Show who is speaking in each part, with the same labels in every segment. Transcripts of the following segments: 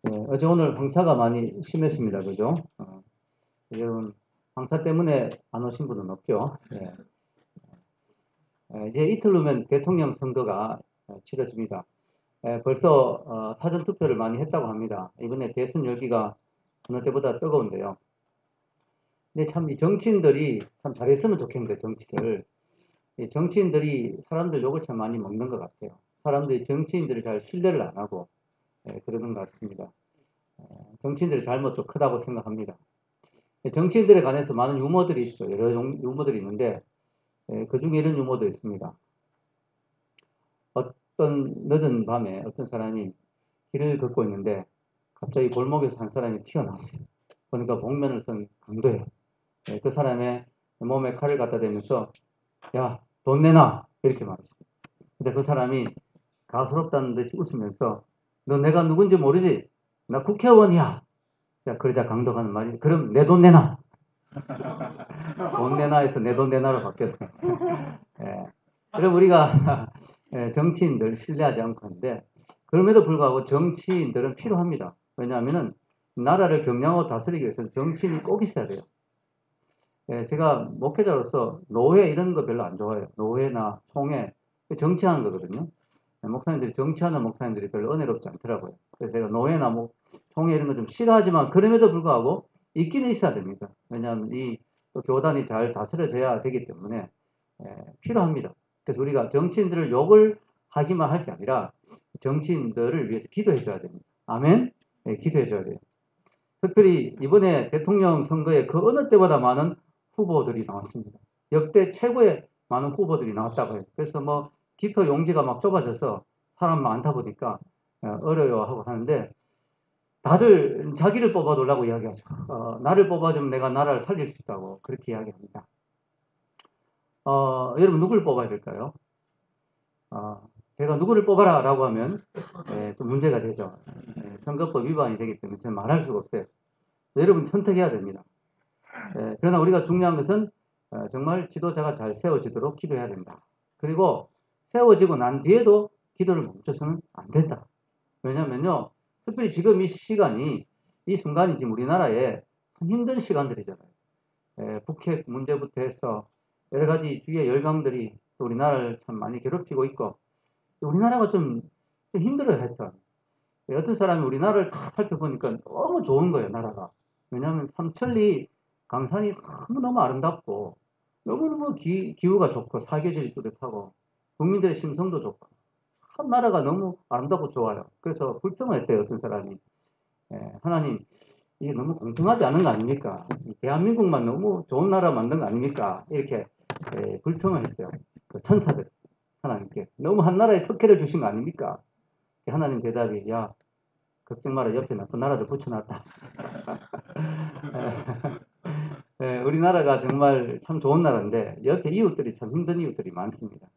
Speaker 1: 어제 오늘 황사가 많이 심했습니다. 그죠? 여러분, 황사 때문에 안 오신 분은 없죠? 이제 이틀 후면 대통령 선거가 치러집니다. 벌써 사전 투표를 많이 했다고 합니다. 이번에 대선 열기가 어느 때보다 뜨거운데요. 근데 참 이 정치인들이 참 잘했으면 좋겠는데, 정치를. 이 정치인들이 사람들 욕을 참 많이 먹는 것 같아요. 사람들이 정치인들을 잘 신뢰를 안 하고 그러는 것 같습니다. 정치인들의 잘못도 크다고 생각합니다. 정치인들에 관해서 많은 유머들이 있어요. 여러 유머들이 있는데 그 중에 이런 유머도 있습니다. 어떤 늦은 밤에 어떤 사람이 길을 걷고 있는데 갑자기 골목에서 한 사람이 튀어나왔어요. 보니까 복면을 쓴 강도예요. 그 사람의 몸에 칼을 갖다 대면서 야, 돈 내놔! 이렇게 말했어요. 근데 그 사람이 가소롭다는 듯이 웃으면서 너 내가 누군지 모르지? 나 국회의원이야. 자, 그러자 강도가 하는 말이 그럼 내 돈 내놔! 돈 내놔에서 내 돈 내놔로 바뀌었어요. 예. 그럼 우리가 정치인들 신뢰하지 않고 하는데 그럼에도 불구하고 정치인들은 필요합니다. 왜냐하면은 나라를 경영하고 다스리기 위해서는 정치인이 꼭 있어야 돼요. 제가 목회자로서 노회 이런 거 별로 안 좋아해요. 노회나 총회 정치하는 거거든요. 목사님들이 정치하는 목사님들이 별로 은혜롭지 않더라고요. 그래서 제가 노회나 총회 이런 거 좀 싫어하지만 그럼에도 불구하고 있기는 있어야 됩니다. 왜냐하면 이 또 교단이 잘 다스려져야 되기 때문에 필요합니다. 그래서 우리가 정치인들을 욕을 하기만 할 게 아니라 정치인들을 위해서 기도해 줘야 됩니다. 아멘? 기도해 줘야 돼요. 특별히 이번에 대통령 선거에 그 어느 때보다 많은 후보들이 나왔습니다. 역대 최고의 많은 후보들이 나왔다고 해요. 그래서 뭐 기표 용지가 막 좁아져서 사람 많다 보니까 어려워하고 하는데 다들 자기를 뽑아달라고 이야기하죠. 나를 뽑아주면 내가 나라를 살릴 수 있다고 그렇게 이야기합니다. 여러분 누구를 뽑아야 될까요? 제가 누구를 뽑아라 라고 하면 좀 문제가 되죠. 선거법 위반이 되기 때문에 저는 말할 수가 없어요. 여러분 선택해야 됩니다. 그러나 우리가 중요한 것은 정말 지도자가 잘 세워지도록 기도해야 된다. 그리고 세워지고 난 뒤에도 기도를 멈춰서는 안 된다. 왜냐면요, 특별히 지금 이 시간이, 이 순간이 지금 우리나라에 참 힘든 시간들이잖아요. 북핵 문제부터 해서 여러 가지 주위의 열강들이 우리나라를 참 많이 괴롭히고 있고, 우리나라가 좀 힘들어요, 하여튼. 어떤 사람이 우리나라를 다 살펴보니까 너무 좋은 거예요, 나라가. 왜냐하면 삼천리 강산이 너무너무 아름답고, 너무너무 기후가 좋고, 사계절이 뚜렷하고, 국민들의 심성도 좋고, 한 나라가 너무 아름답고 좋아요. 그래서 불평을 했대요, 어떤 사람이. 하나님, 이게 너무 공평하지 않은 거 아닙니까? 대한민국만 너무 좋은 나라 만든 거 아닙니까? 이렇게 불평을 했어요. 그 천사들, 하나님께. 너무 한 나라에 특혜를 주신 거 아닙니까? 하나님 대답이, 야, 걱정 마라. 옆에 나쁜 나라도 붙여놨다. 우리나라가 정말 참 좋은 나라인데 옆에 이웃들이 참 힘든 이웃들이 많습니다.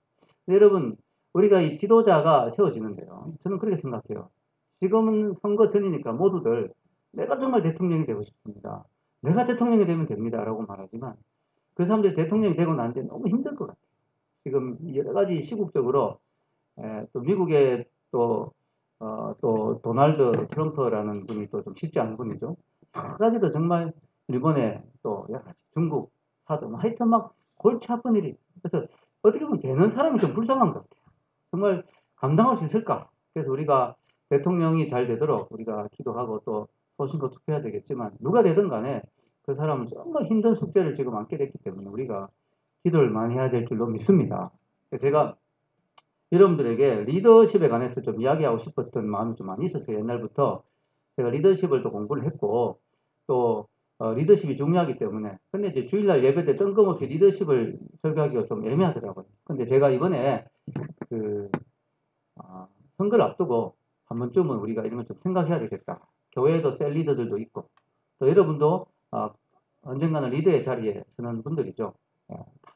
Speaker 1: 여러분, 우리가 이 지도자가 세워지는데요. 저는 그렇게 생각해요. 지금은 선거 전이니까 모두들 내가 정말 대통령이 되고 싶습니다. 내가 대통령이 되면 됩니다. 라고 말하지만 그 사람들이 대통령이 되고 난 뒤에 너무 힘들 것 같아요. 지금 여러 가지 시국적으로 또 미국의 또 도널드 트럼프라는 분이 또 좀 쉽지 않은 분이죠. 여러 가지로 정말 일본에 또 여러 가지 중국 사도 하여튼 막 골치 아픈 일이. 그래서 어떻게 보면 되는 사람이 좀 불쌍한 것 같아요. 정말 감당할 수 있을까? 그래서 우리가 대통령이 잘 되도록 우리가 기도하고 또 소신껏 투표해야 되겠지만 누가 되든 간에 그 사람은 정말 힘든 숙제를 지금 안게 됐기 때문에 우리가 기도를 많이 해야 될 줄로 믿습니다. 제가 여러분들에게 리더십에 관해서 좀 이야기하고 싶었던 마음이 좀 많이 있었어요. 옛날부터 제가 리더십을 또 공부를 했고 또 리더십이 중요하기 때문에 근데 이제 주일날 예배 때 뜬금없이 리더십을 설교하기가 좀 애매하더라고요. 근데 제가 이번에 그 선거를 앞두고 한 번쯤은 우리가 이런 걸 좀 생각해야 되겠다. 교회에도 셀 리더들도 있고 또 여러분도 언젠가는 리더의 자리에 서는 분들이죠.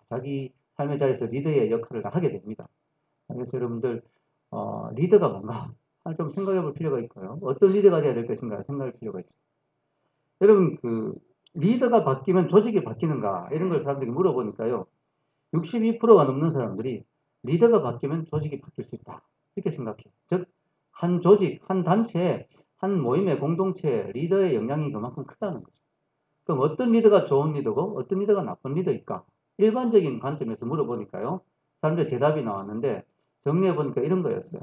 Speaker 1: 자기 삶의 자리에서 리더의 역할을 하게 됩니다. 그래서 여러분들 리더가 뭔가 좀 생각해 볼 필요가 있고요. 어떤 리더가 돼야 될 것인가 생각할 필요가 있어요. 여러분 그 리더가 바뀌면 조직이 바뀌는가 이런 걸 사람들이 물어보니까요. 62%가 넘는 사람들이 리더가 바뀌면 조직이 바뀔 수 있다. 이렇게 생각해요. 즉, 한 조직, 한 단체에 한 모임의 공동체 리더의 영향이 그만큼 크다는 거죠. 그럼 어떤 리더가 좋은 리더고 어떤 리더가 나쁜 리더일까? 일반적인 관점에서 물어보니까요. 사람들의 대답이 나왔는데 정리해보니까 이런 거였어요.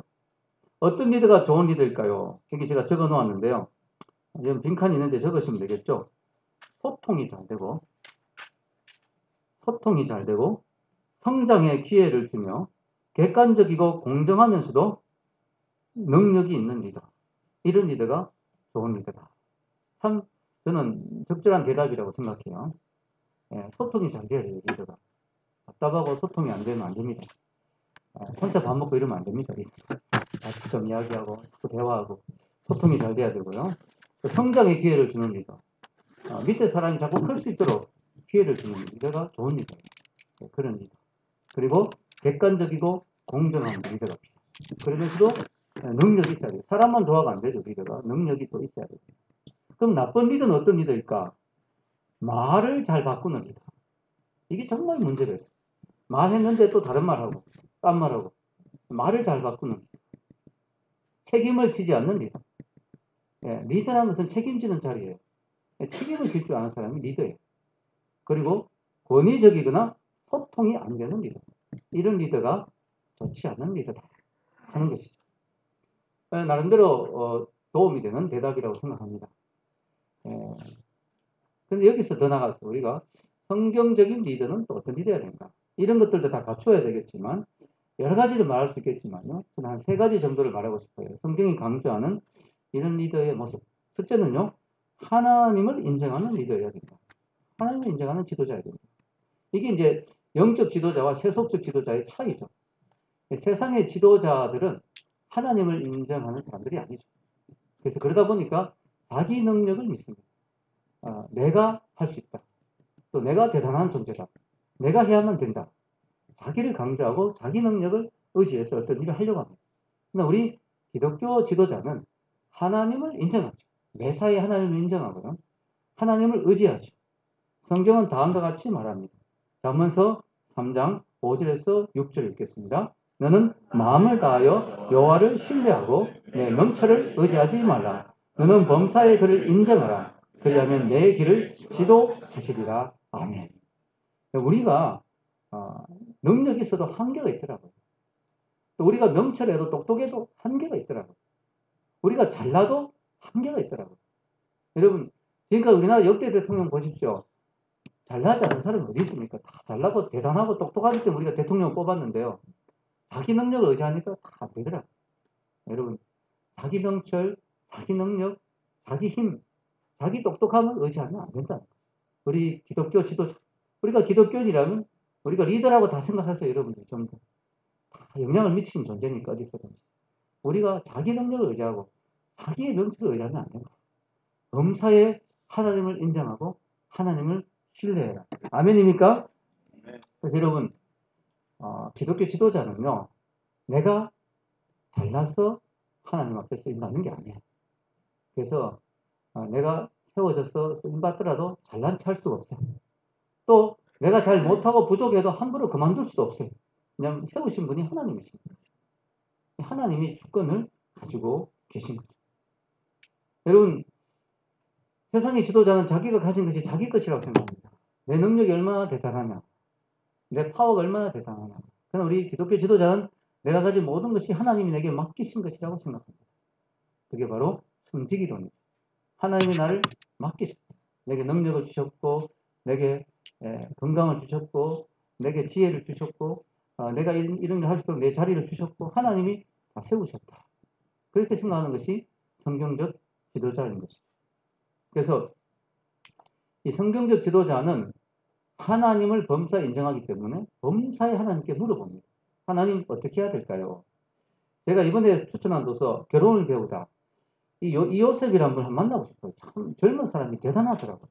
Speaker 1: 어떤 리더가 좋은 리더일까요? 여기 제가 적어 놓았는데요. 지금 빈칸이 있는데 적으시면 되겠죠. 소통이 잘 되고 성장의 기회를 주며 객관적이고 공정하면서도 능력이 있는 리더. 이런 리더가 좋은 리더다. 참 저는 적절한 대답이라고 생각해요. 예, 소통이 잘 돼야 돼요, 리더가. 답답하고 소통이 안 되면 안 됩니다. 혼자 밥 먹고 이러면 안 됩니다. 같이 좀 이야기하고 또 대화하고 소통이 잘 돼야 되고요. 성장의 기회를 주는 리더. 밑에 사람이 자꾸 클 수 있도록 기회를 주는 리더가 좋은 리더예요. 네, 그런 리더. 그리고 객관적이고 공정한 리더가 필요해요. 그러면서도 능력이 있어야 돼요. 사람만 좋아가 안 되죠, 리더가. 능력이 또 있어야 돼요. 그럼 나쁜 리더는 어떤 리더일까? 말을 잘 바꾸는 리더. 이게 정말 문제가 있어요. 말했는데 또 다른 말하고, 딴 말하고. 말을 잘 바꾸는 책임을 지지 않는 리더. 예, 리더라는 것은 책임지는 자리예요. 예, 책임을 질 줄 아는 사람이 리더예요. 그리고 권위적이거나 소통이 안 되는 리더. 이런 리더가 좋지 않은 리더다 하는 것이죠. 예, 나름대로 도움이 되는 대답이라고 생각합니다. 근데 여기서 더 나가서 우리가 성경적인 리더는 또 어떤 리더여야 되는가? 이런 것들도 다 갖춰야 되겠지만 여러 가지를 말할 수 있겠지만요. 저는 한 3가지 정도를 말하고 싶어요. 성경이 강조하는 이런 리더의 모습. 첫째는요. 하나님을 인정하는 리더여야 됩니다. 하나님을 인정하는 지도자여야 됩니다. 이게 이제 영적 지도자와 세속적 지도자의 차이죠. 세상의 지도자들은 하나님을 인정하는 사람들이 아니죠. 그래서 그러다 보니까 자기 능력을 믿습니다. 내가 할 수 있다. 또 내가 대단한 존재다. 내가 해야만 된다. 자기를 강조하고 자기 능력을 의지해서 어떤 일을 하려고 합니다. 그러나 우리 기독교 지도자는 하나님을 인정하죠. 매사에 하나님을 인정하고요. 하나님을 의지하죠. 성경은 다음과 같이 말합니다. 잠언서 3장 5절에서 6절 읽겠습니다. 너는 마음을 다하여 여호와를 신뢰하고 내 명철을 의지하지 말라. 너는 범사의 그를 인정하라. 그리하면 내 길을 지도하시리라. 아멘. 우리가 능력이 있어도 한계가 있더라고요. 또 우리가 명철해도 똑똑해도 한계가 있더라고요. 우리가 잘나도 한계가 있더라고요. 여러분, 지금까지 우리나라 역대 대통령 보십시오. 잘나지 않은 사람이 어디 있습니까? 다 잘나고 대단하고 똑똑하기 때문에 우리가 대통령을 뽑았는데요. 자기 능력을 의지하니까 다 안 되더라고요. 여러분, 자기 명철, 자기 능력, 자기 힘, 자기 똑똑함을 의지하면 안 된다. 우리 기독교 지도자, 우리가 기독교인이라면 우리가 리더라고 다 생각하세요, 여러분들. 전부 다 영향을 미치는 존재니까 어디서든지. 우리가 자기 능력을 의지하고 자기의 명철을 의지하면 안 된다. 범사에 하나님을 인정하고 하나님을 신뢰해라. 아멘입니까? 그래서 여러분, 기독교 지도자는요, 내가 잘나서 하나님 앞에서 쓰임받는 게 아니에요. 그래서 내가 세워져서 쓰임받더라도 잘난 체 할 수가 없어요. 또 내가 잘 못하고 부족해도 함부로 그만둘 수도 없어요. 그냥 세우신 분이 하나님이십니다. 하나님이 주권을 가지고 계신 거죠. 여러분, 세상의 지도자는 자기가 가진 것이 자기 것이라고 생각합니다. 내 능력이 얼마나 대단하냐, 내 파워가 얼마나 대단하냐. 그러나 우리 기독교 지도자는 내가 가진 모든 것이 하나님이 내게 맡기신 것이라고 생각합니다. 그게 바로 성직이론이죠. 하나님이 나를 맡기셨다. 내게 능력을 주셨고, 내게 건강을 주셨고, 내게 지혜를 주셨고, 내가 이런 걸 할 수 있도록 내 자리를 주셨고, 하나님이 다 세우셨다. 그렇게 생각하는 것이 성경적 지도자인 것이죠. 그래서 이 성경적 지도자는 하나님을 범사 인정하기 때문에 범사에 하나님께 물어봅니다. 하나님 어떻게 해야 될까요? 제가 이번에 추천한 도서 결혼을 배우다. 이 요셉이라는 분을 만나고 싶어요. 참 젊은 사람이 대단하더라고요.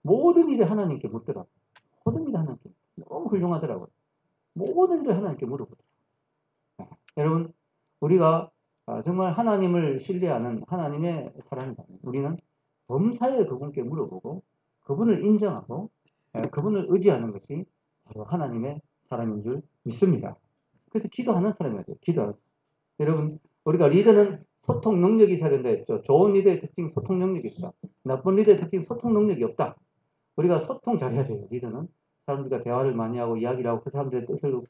Speaker 1: 모든 일에 하나님께 묻더라고요. 모든 일에 하나님께 너무 훌륭하더라고요. 모든 일을 하나님께 물어보더라고요. 여러분, 우리가 정말 하나님을 신뢰하는 하나님의 사람이라면 우리는 범사에 그분께 물어보고 그분을 인정하고 그분을 의지하는 것이 바로 하나님의 사람인 줄 믿습니다. 그래서 기도하는 사람이어야 돼요. 기도하는. 여러분, 우리가 리더는 소통 능력이 있어야 된다 했죠. 좋은 리더의 특징 소통 능력이 있다. 나쁜 리더의 특징 소통 능력이 없다. 우리가 소통 잘해야 돼요. 리더는 사람들과 대화를 많이 하고 이야기를 하고 그 사람들의 뜻을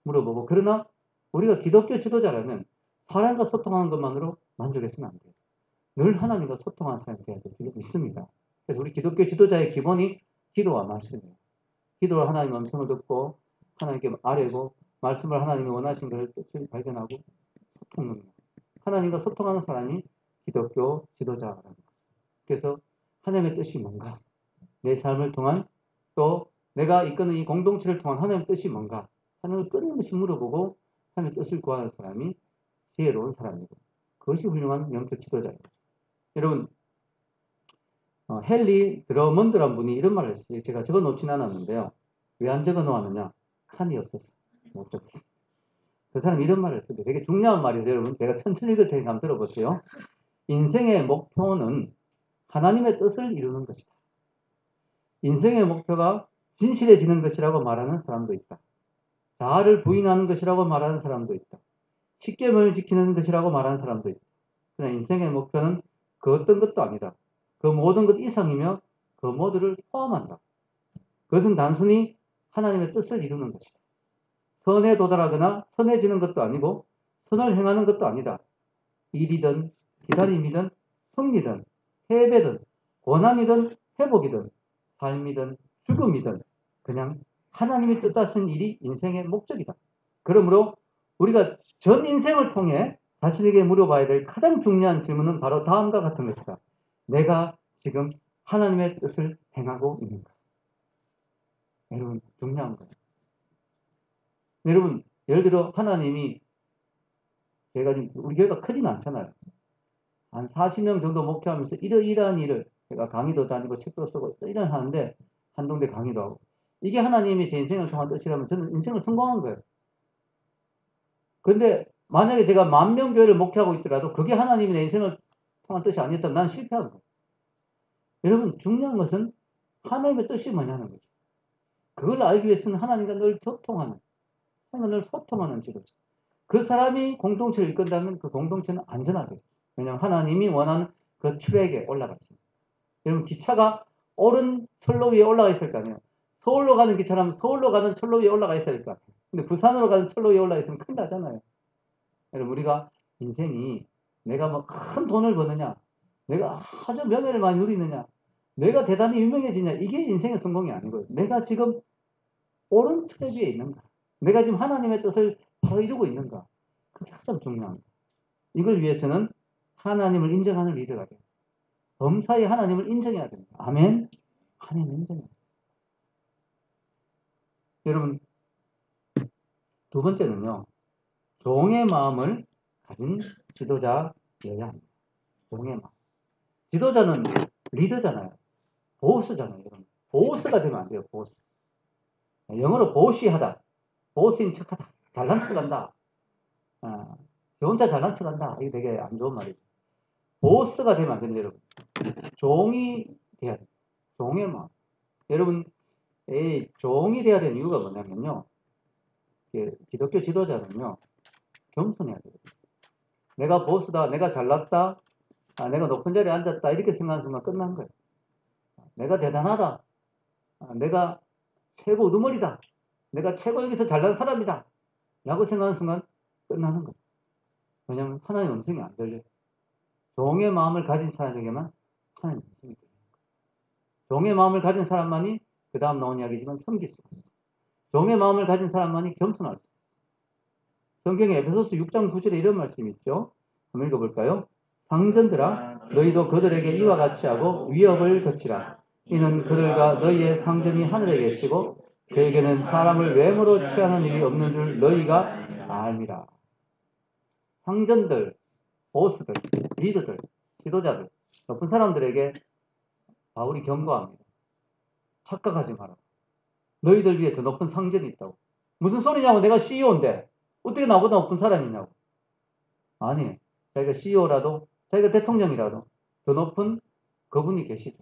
Speaker 1: 물어보고, 그러나 우리가 기독교 지도자라면 사람과 소통하는 것만으로 만족했으면 안 돼요. 늘 하나님과 소통하는 사람이 돼야 될 줄 믿습니다. 그래서 우리 기독교 지도자의 기본이 기도와 말씀이에요. 기도로 하나님의 음성을 듣고 하나님께 아뢰고 말씀을 하나님이 원하신 것을 뜻을 발견하고 소통 능력. 하나님과 소통하는 사람이 기독교 지도자라는 거죠. 그래서 하나님의 뜻이 뭔가, 내 삶을 통한 또 내가 이끄는 이 공동체를 통한 하나님의 뜻이 뭔가 하나님을 끊임없이 물어보고 하나님의 뜻을 구하는 사람이 지혜로운 사람이고, 그것이 훌륭한 영적 지도자예요. 여러분, 헨리 드러먼드란 분이 이런 말을 했어요. 제가 적어 놓진 않았는데요. 왜 안 적어 놓았느냐? 칸이 없어서 못 적었어요. 그 사람이 이런 말을 했어요. 되게 중요한 말이에요. 여러분, 제가 천천히 읽을 테니까 한번 들어보세요. 인생의 목표는 하나님의 뜻을 이루는 것이다. 인생의 목표가 진실해지는 것이라고 말하는 사람도 있다. 자아를 부인하는 것이라고 말하는 사람도 있다. 십계명을 지키는 것이라고 말하는 사람도 있다. 그러나 인생의 목표는 그 어떤 것도 아니다. 그 모든 것 이상이며 그 모두를 포함한다. 그것은 단순히 하나님의 뜻을 이루는 것이다. 선에 도달하거나 선해지는 것도 아니고 선을 행하는 것도 아니다. 일이든 기다림이든 승리든 패배든 고난이든 회복이든 삶이든 죽음이든 그냥 하나님이 뜻하신 일이 인생의 목적이다. 그러므로 우리가 전 인생을 통해 자신에게 물어봐야 될 가장 중요한 질문은 바로 다음과 같은 것이다. 내가 지금 하나님의 뜻을 행하고 있는가? 여러분, 중요한 거예요. 여러분, 예를 들어 하나님이, 제가 우리 교회가 크진 않잖아요. 한 40명 정도 목회하면서 이러이러한 일을, 제가 강의도 다니고 책도 쓰고 이런 하는데 한동대 강의도 하고, 이게 하나님이 제 인생을 통한 뜻이라면 저는 인생을 성공한 거예요. 그런데 만약에 제가 10,000명 교회를 목회하고 있더라도 그게 하나님이 내 인생을 통한 뜻이 아니었다면 난 실패한 거예요. 여러분, 중요한 것은 하나님의 뜻이 뭐냐는 거죠. 그걸 알기 위해서는 하나님과 늘 교통하는, 하나님과 늘 소통하는 지도자. 그 사람이 공동체를 이끈다면 그 공동체는 안전하게. 왜냐하면 하나님이 원하는 그 트랙에 올라가 있습니다. 여러분, 기차가 옳은 철로 위에 올라가 있을 거 아니에요. 서울로 가는 기차라면 서울로 가는 철로 위에 올라가 있어야 될 거 아니에요. 근데 부산으로 가는 철로 위에 올라가 있으면 큰일 나잖아요. 여러분, 우리가 인생이 내가 뭐 큰 돈을 버느냐, 내가 아주 명예를 많이 누리느냐, 내가 대단히 유명해지냐, 이게 인생의 성공이 아니고요. 내가 지금 옳은 트랙 위에 있는가, 내가 지금 하나님의 뜻을 바로 이루고 있는가, 그게 가장 중요합니다. 이걸 위해서는 하나님을 인정하는 리더가 돼요. 범사에 하나님을 인정해야 됩니다. 아멘? 하나님을 인정해야 돼요. 여러분, 두 번째는요, 종의 마음을 가진 지도자여야 합니다. 종의 마음. 지도자는 리더잖아요. 보스잖아요. 여러분. 보스가 되면 안 돼요. 보스. 영어로 보시하다. 보스인 척하다. 잘난 척한다. 저 혼자 잘난 척한다. 이게 되게 안 좋은 말이죠. 보스가 되면 안 됩니다. 여러분. 종이 돼야 돼요. 종의 마음. 여러분, 종이 돼야 되는 이유가 뭐냐면요. 기독교 지도자는요, 겸손해야 돼요. 내가 보스다, 내가 잘났다, 내가 높은 자리에 앉았다, 이렇게 생각하는 순간 끝난 거예요. 내가 대단하다, 내가 최고 우두머리다, 내가 최고 여기서 잘난 사람이다, 라고 생각하는 순간 끝나는 거예요. 왜냐하면 하나님의 음성이 안 들려요. 종의 마음을 가진 사람에게만 하나님의 음성이 들려요. 종의 마음을 가진 사람만이 그 다음 나온 이야기지만 섬길 수가 있어요. 종의 마음을 가진 사람만이 겸손할 수 있어요. 성경에 에베소서 6장 9절에 이런 말씀이 있죠. 한번 읽어볼까요? 상전들아, 너희도 그들에게 이와 같이 하고 위협을 거치라. 이는 그들과 너희의 상전이 하늘에 계시고 그에게는 사람을 외모로 취하는 일이 없는 줄 너희가 알미라. 상전들, 보스들, 리더들, 지도자들, 높은 사람들에게 바울이 경고합니다. 착각하지 마라. 너희들 위에 더 높은 상전이 있다고. 무슨 소리냐고. 내가 CEO인데 어떻게 나보다 높은 사람이냐고. 아니, 자기가 CEO라도 자기가 대통령이라도 더 높은 그분이 계시죠.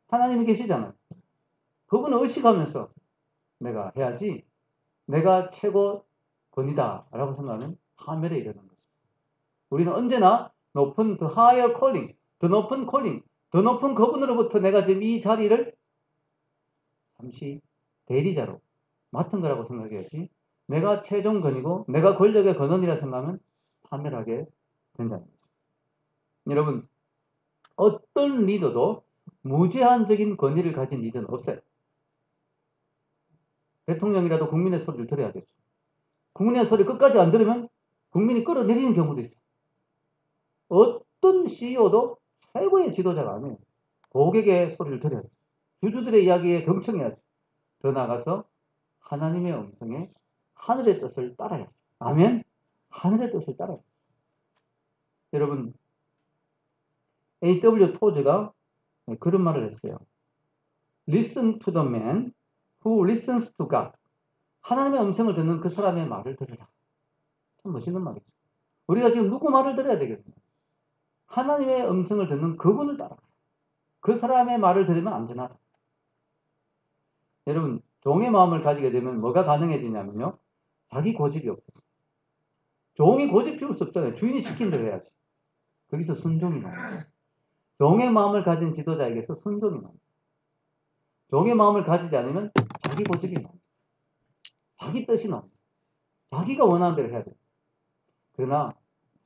Speaker 1: 하나님이 계시잖아요. 그분을 의식하면서 내가 해야지, 내가 최고권이다 라고 생각하면 파멸에 이르는 거죠. 우리는 언제나 높은 the higher calling, 더 높은 calling, 더 높은 그분으로부터 내가 지금 이 자리를 잠시 대리자로 맡은 거라고 생각해야지. 내가 최종건이고 내가 권력의 근원이라 생각하면 파멸하게 된다는 거죠. 여러분, 어떤 리더도 무제한적인 권위를 가진 리더는 없어요. 대통령이라도 국민의 소리를 들어야 되죠. 국민의 소리 끝까지 안 들으면 국민이 끌어내리는 경우도 있어요. 어떤 CEO도 최고의 지도자가 아니에요. 고객의 소리를 들어야 돼요. 주주들의 이야기에 경청해야죠. 더 나아가서 하나님의 음성에 하늘의 뜻을 따라야죠. 아멘? 하늘의 뜻을 따라야죠. 여러분, A.W. 토즈가 그런 말을 했어요. Listen to the man who listens to God. 하나님의 음성을 듣는 그 사람의 말을 들으라. 참 멋있는 말이죠. 우리가 지금 누구 말을 들어야 되겠습니까? 하나님의 음성을 듣는 그분을 따라. 그 사람의 말을 들으면 안전하다. 여러분, 종의 마음을 가지게 되면 뭐가 가능해지냐면요. 자기 고집이 없어요. 종이 고집 피울 수 없잖아요. 주인이 시킨 대로 해야지. 거기서 순종이 나와요. 종의 마음을 가진 지도자에게서 순종이 나옵니다. 종의 마음을 가지지 않으면 자기 고집이 나옵니다. 자기 뜻이 나옵니다. 자기가 원하는 대로 해야 돼요. 그러나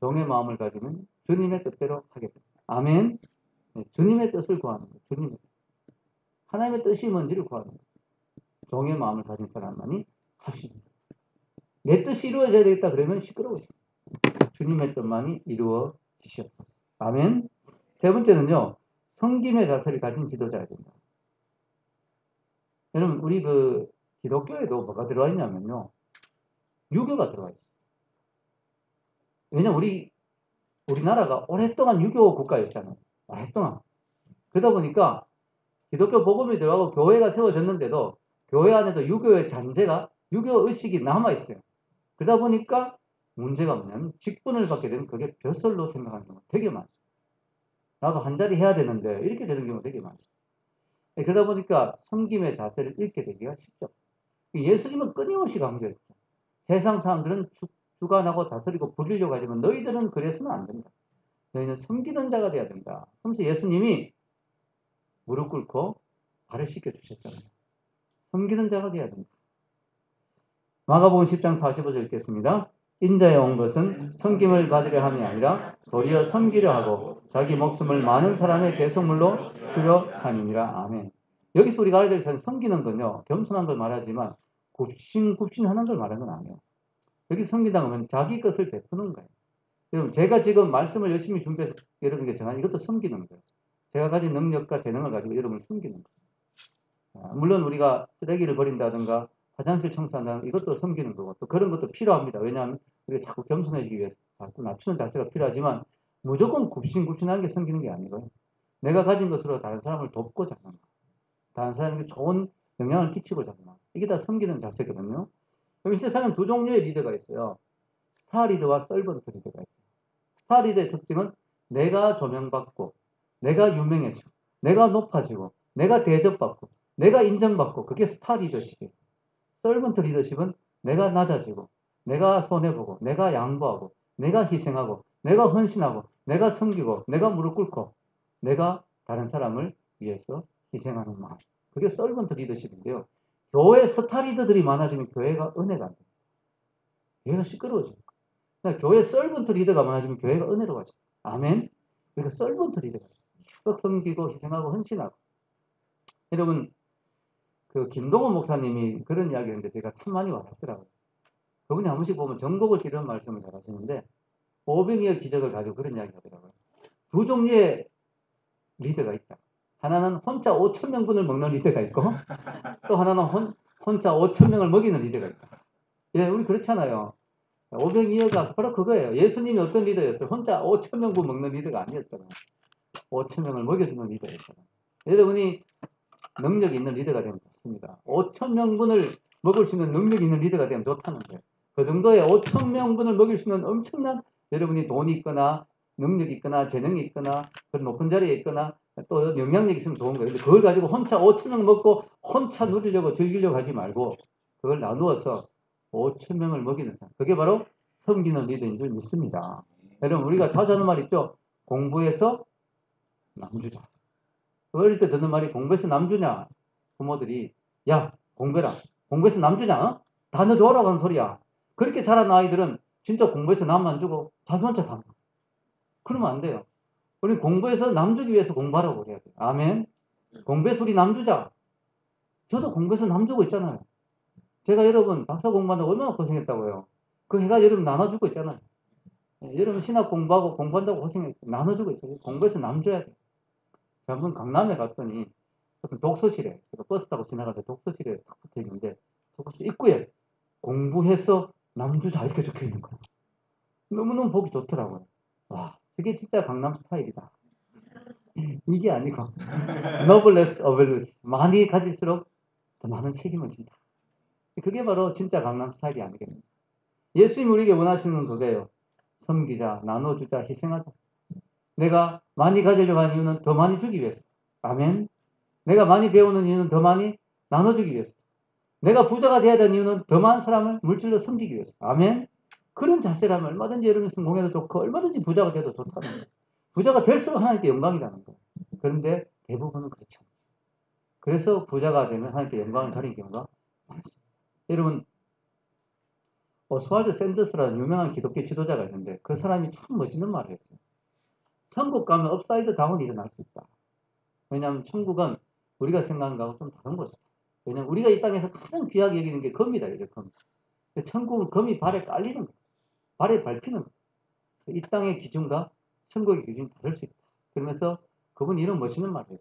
Speaker 1: 종의 마음을 가지면 주님의 뜻대로 하게 됩니다. 아멘. 네, 주님의 뜻을 구하는 거예요. 주님의 뜻. 하나님의 뜻이 뭔지를 구하는 거예요. 종의 마음을 가진 사람만이 할 수 있는 거예요. 내 뜻이 이루어져야 되겠다 그러면 시끄러우십니다. 주님의 뜻만이 이루어지시옵소서. 아멘. 세 번째는요. 섬김의 자세를 가진 지도자야 된다. 여러분, 우리 기독교에도 뭐가 들어와 있냐면요. 유교가 들어와 있어요. 왜냐면 우리나라가 오랫동안 유교 국가였잖아요. 오랫동안. 그러다 보니까 기독교 복음이 들어가고 교회가 세워졌는데도 교회 안에도 유교의 잔재가, 유교 의식이 남아있어요. 그러다 보니까 문제가 뭐냐면 직분을 받게 되면 그게 벼슬로 생각하는 경우가 되게 많습니다. 나도 한 자리 해야 되는데 이렇게 되는 경우가 되게 많습니다. 그러다 보니까 섬김의 자세를 잃게 되기가 쉽죠. 예수님은 끊임없이 강조했죠. 세상 사람들은 주관하고 다스리고 부리려고 하지만 너희들은 그래서는 안 된다. 너희는 섬기는 자가 돼야 된다. 그래서 예수님이 무릎 꿇고 발을 씻겨주셨잖아요. 섬기는 자가 돼야 된다. 마가복음 10장 45절 읽겠습니다. 인자에 온 것은 섬김을 받으려 함이 아니라 도리어 섬기려 하고 자기 목숨을 많은 사람의 대속물로 주려 함이니라. 아멘. 여기서 우리가 알아야 될 사실 섬기는 건요. 겸손한 걸 말하지만 굽신굽신하는 걸 말하는 건 아니에요. 여기 섬긴다고 하면 자기 것을 베푸는 거예요. 여러분, 제가 지금 말씀을 열심히 준비해서 여러분에게 전하는 이것도 섬기는 거예요. 제가 가진 능력과 재능을 가지고 여러분을 섬기는 거예요. 물론 우리가 쓰레기를 버린다든가 화장실 청소한다는 이것도 섬기는 거고 또 그런 것도 필요합니다. 왜냐하면 우리가 자꾸 겸손해지기 위해서 자꾸 낮추는 자세가 필요하지만 무조건 굽신굽신한 게 섬기는 게 아니고요. 내가 가진 것으로 다른 사람을 돕고자 하는 거. 다른 사람에게 좋은 영향을 끼치고자 하는 거. 이게 다 섬기는 자세거든요. 그럼 이 세상엔 두 종류의 리더가 있어요. 스타 리더와 서번트 리더가 있어요. 스타 리더의 특징은 내가 조명받고 내가 유명해지고 내가 높아지고 내가 대접받고 내가 인정받고 그게 스타 리더십이에요. 서번트 리더십은 내가 낮아지고 내가 손해보고 내가 양보하고 내가 희생하고 내가 헌신하고 내가 섬기고 내가 무릎 꿇고 내가 다른 사람을 위해서 희생하는 마음. 그게 서번트 리더십인데요. 교회 스타 리더들이 많아지면 교회가 은혜가 안 돼요. 교회가 시끄러워져요. 그러니까 교회 서번트 리더가 많아지면 교회가 은혜로워져요. 아멘. 그러니까 서번트 리더가 썩 섬기고 희생하고 헌신하고. 여러분 김동원 목사님이 그런 이야기 했는데 제가 참 많이 와닿더라고요. 그분이 한 번씩 보면 전곡을 찌르는 말씀을 잘 하시는데 오병이어 기적을 가지고 그런 이야기 하더라고요. 두 종류의 리더가 있다. 하나는 혼자 5,000명분을 먹는 리더가 있고 또 하나는 혼자 5,000명을 먹이는 리더가 있다. 예, 우리 그렇잖아요. 오병이어가 바로 그거예요. 예수님이 어떤 리더였어요? 혼자 5,000명분 먹는 리더가 아니었잖아요. 5,000명을 먹여주는 리더였잖아요. 여러분이 능력이 있는 리더가 되면 좋습니다. 5,000명분을 먹을 수 있는 능력이 있는 리더가 되면 좋다는 거예요. 그 정도의 5,000명분을 먹일 수 있는 엄청난 여러분이 돈이 있거나 능력이 있거나 재능이 있거나 그런 높은 자리에 있거나 또 영향력이 있으면 좋은 거예요. 근데 그걸 가지고 혼자 5,000명 먹고 혼자 누리려고 즐기려고 하지 말고 그걸 나누어서 5,000명을 먹이는 사람. 그게 바로 섬기는 리더인 줄 믿습니다. 여러분, 우리가 자주 하는 말 있죠? 공부해서 남주자. 어릴 때 듣는 말이 공부해서 남주냐? 부모들이, 야, 공부해라. 공부해서 남주냐? 어? 단어 줘라고 하는 소리야. 그렇게 자란 아이들은 진짜 공부해서 남만 주고 자주 혼자 다. 그러면 안 돼요. 우리 공부해서 남주기 위해서 공부하라고 해야 돼요. 아멘. 공부해서 우리 남주자. 저도 공부해서 남주고 있잖아요. 제가 여러분 박사 공부한다고 얼마나 고생했다고요. 그 해가 여러분 나눠주고 있잖아요. 여러분 신학 공부하고 공부한다고 고생했어요. 나눠주고 있어요. 공부해서 남줘야 돼요. 한번 강남에 갔더니 어떤 독서실에, 제가 버스 타고 지나갈 때 독서실에 딱 붙어 있는데, 독서실 입구에 공부해서 남주자 이렇게 적혀 있는 거예요. 너무너무 보기 좋더라고요. 와, 저게 진짜 강남 스타일이다. 이게 아니고, noblesse oblige. 많이 가질수록 더 많은 책임을 진다. 그게 바로 진짜 강남 스타일이 아니겠습니까? 예수님 우리에게 원하시는 도대요. 섬기자, 나눠주자, 희생하자. 내가 많이 가지려고 하는 이유는 더 많이 주기 위해서. 아멘. 내가 많이 배우는 이유는 더 많이 나눠주기 위해서. 내가 부자가 돼야 되는 이유는 더 많은 사람을 물질로 섬기기 위해서. 아멘. 그런 자세라면 얼마든지 여러분이 성공해도 좋고 얼마든지 부자가 돼도 좋다는 거예요. 부자가 될수록 하나님께 영광이라는 거예요. 그런데 대부분은 그렇죠. 그래서 부자가 되면 하나님께 영광을 가린 경우가 많습니다. 여러분, 오스왈드 샌더스라는 유명한 기독교 지도자가 있는데 그 사람이 참 멋있는 말을 했어요. 천국 가면 업사이드 다운이 일어날 수 있다. 왜냐하면 천국은 우리가 생각하는 거하고 좀 다른 것이다. 왜냐하면 우리가 이 땅에서 가장 귀하게 여기는 게 금이다. 이래 금. 천국은 금이 발에 깔리는 거예요. 발에 밟히는 거예요. 이 땅의 기준과 천국의 기준이 다를 수 있다. 그러면서 그분이 이런 멋있는 말을 했어요.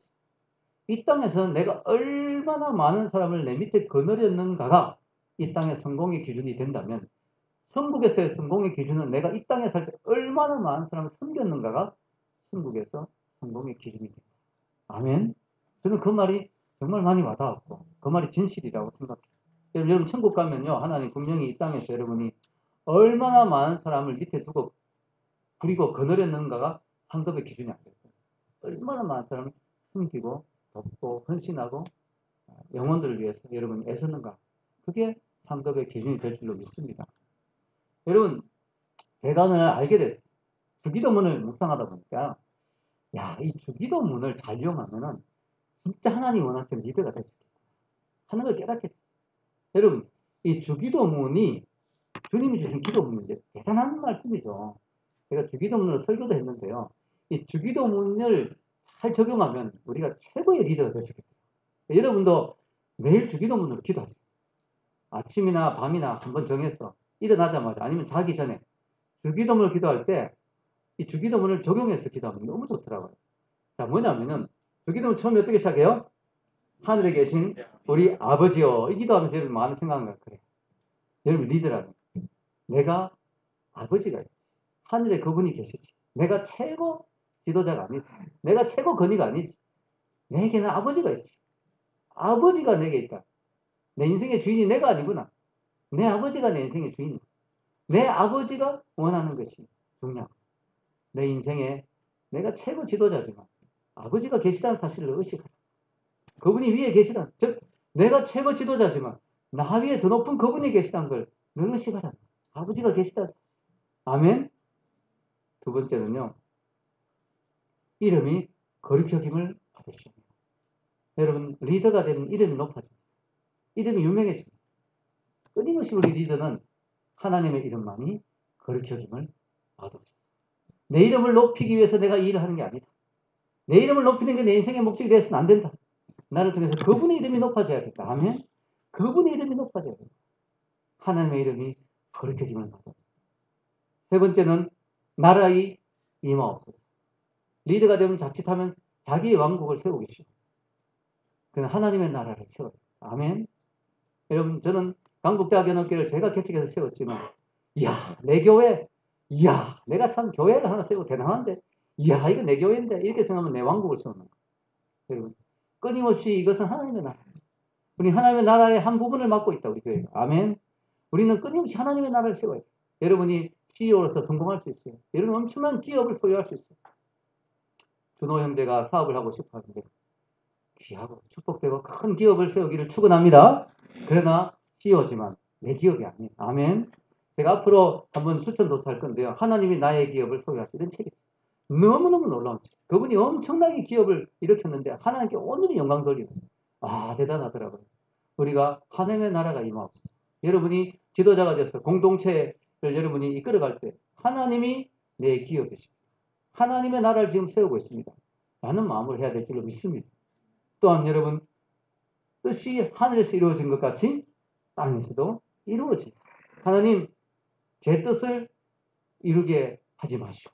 Speaker 1: 이 땅에서 내가 얼마나 많은 사람을 내 밑에 거느렸는가가 이 땅의 성공의 기준이 된다면 천국에서의 성공의 기준은 내가 이 땅에 살 때 얼마나 많은 사람을 섬겼는가가 천국에서 성공의 기준이 된다. 아멘. 저는 그 말이 정말 많이 와닿았고 그 말이 진실이라고 생각해요. 여러분 천국 가면요 하나님 분명히 이 땅에서 여러분이 얼마나 많은 사람을 밑에 두고 부리고 거느렸는가가 상급의 기준이 안 돼요. 얼마나 많은 사람을 숨기고 돕고 헌신하고 영혼들을 위해서 여러분이 애쓰는가. 그게 상급의 기준이 될 줄로 믿습니다. 여러분 제가 오늘 알게 됐어요. 주기도문을 묵상하다 보니까 야, 이 주기도문을 잘 이용하면은 진짜 하나님 원하시는 리더가 될 수 있겠다 하는 걸 깨닫게 됐어요. 여러분 이 주기도문이 주님이 주신 기도문인데 대단한 말씀이죠. 제가 주기도문으로 설교도 했는데요. 이 주기도문을 잘 적용하면 우리가 최고의 리더가 될 수 있겠다. 여러분도 매일 주기도문으로 기도하세요. 아침이나 밤이나 한번 정해서 일어나자마자 아니면 자기 전에 주기도문을 기도할 때 이 주기도문을 적용해서 기도하면 너무 좋더라고요. 자, 뭐냐면은 주기도문 처음에 어떻게 시작해요? 하늘에 계신 우리 아버지요. 이 기도하면서 여러분 마음에 생각하는 거예요. 그래. 여러분 리더라면 내가 아버지가 있지. 하늘에 그분이 계시지. 내가 최고 지도자가 아니지. 내가 최고 권위가 아니지. 내게는 아버지가 있지. 아버지가 내게 있다. 내 인생의 주인이 내가 아니구나. 내 아버지가 내 인생의 주인이야. 내 아버지가 원하는 것이 중요하고 내 인생에 내가 최고 지도자지만 아버지가 계시다는 사실을 의식하라. 그분이 위에 계시다는, 즉 내가 최고 지도자지만 나 위에 더 높은 그분이 계시다는 걸 늘 의식하라. 아버지가 계시다. 아멘. 두 번째는요. 이름이 거룩히 여김을 받으십니다. 여러분 리더가 되면 이름이 높아집니다. 이름이 유명해집니다. 끊임없이 우리 리더는 하나님의 이름만이 거룩히 여김을 받으십니다. 내 이름을 높이기 위해서 내가 이 일을 하는 게 아니다. 내 이름을 높이는 게 내 인생의 목적이 되어서는 안 된다. 나를 통해서 그분의 이름이 높아져야겠다. 아멘. 그분의 이름이 높아져야 된다. 하나님의 이름이 거룩히 여김을 받으십니다. 세 번째는 나라의 임하옵소서. 리더가 되면 자칫하면 자기의 왕국을 세우기 쉬워. 그냥 하나님의 나라를 세워요. 아멘. 여러분 저는 강북대학연합교회를 제가 개척해서 세웠지만 이야 내 교회 이야 내가 참 교회를 하나 세우고 대단한데 이야 이거 내 교회인데 이렇게 생각하면 내 왕국을 세우는 거예요. 여러분 끊임없이 이것은 하나님의 나라. 우리 하나님의 나라의 한 부분을 맡고 있다 우리 교회가. 아멘. 우리는 끊임없이 하나님의 나라를 세워야 돼요. 여러분이 CEO로서 성공할 수 있어요. 여러분 엄청난 기업을 소유할 수 있어요. 준호 형제가 사업을 하고 싶어 하는데 귀하고 축복되고 큰 기업을 세우기를 축원합니다. 그러나 CEO지만 내 기업이 아니에요. 아멘. 제가 앞으로 한번 추천도서 할 건데요. 하나님이 나의 기업을 소유하시는 책이 너무너무 놀라운 책. 그분이 엄청나게 기업을 일으켰는데 하나님께 온전히 영광 돌리고 대단하더라고요. 우리가 하나님의 나라가 임하옵소서. 여러분이 지도자가 돼서 공동체를 여러분이 이끌어갈 때 하나님이 내 기업이십니다. 하나님의 나라를 지금 세우고 있습니다. 라는 마음을 해야 될 줄로 믿습니다. 또한 여러분 뜻이 하늘에서 이루어진 것 같이 땅에서도 이루어집니다. 하나님 제 뜻을 이루게 하지 마시오.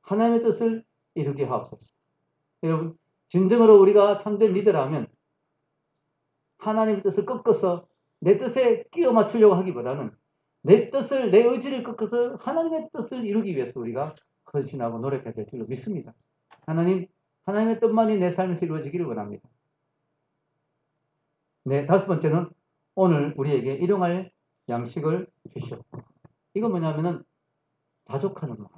Speaker 1: 하나님의 뜻을 이루게 하옵소서. 여러분 진정으로 우리가 참된 리더라면 하나님의 뜻을 꺾어서 내 뜻에 끼워 맞추려고 하기보다는 내 뜻을, 내 의지를 꺾어서 하나님의 뜻을 이루기 위해서 우리가 헌신하고 노력해야 될 줄로 믿습니다. 하나님의 뜻만이 내 삶에서 이루어지기를 원합니다. 네, 다섯 번째는 오늘 우리에게 일용할 양식을 주시옵고. 이건 뭐냐면은 자족하는 마음.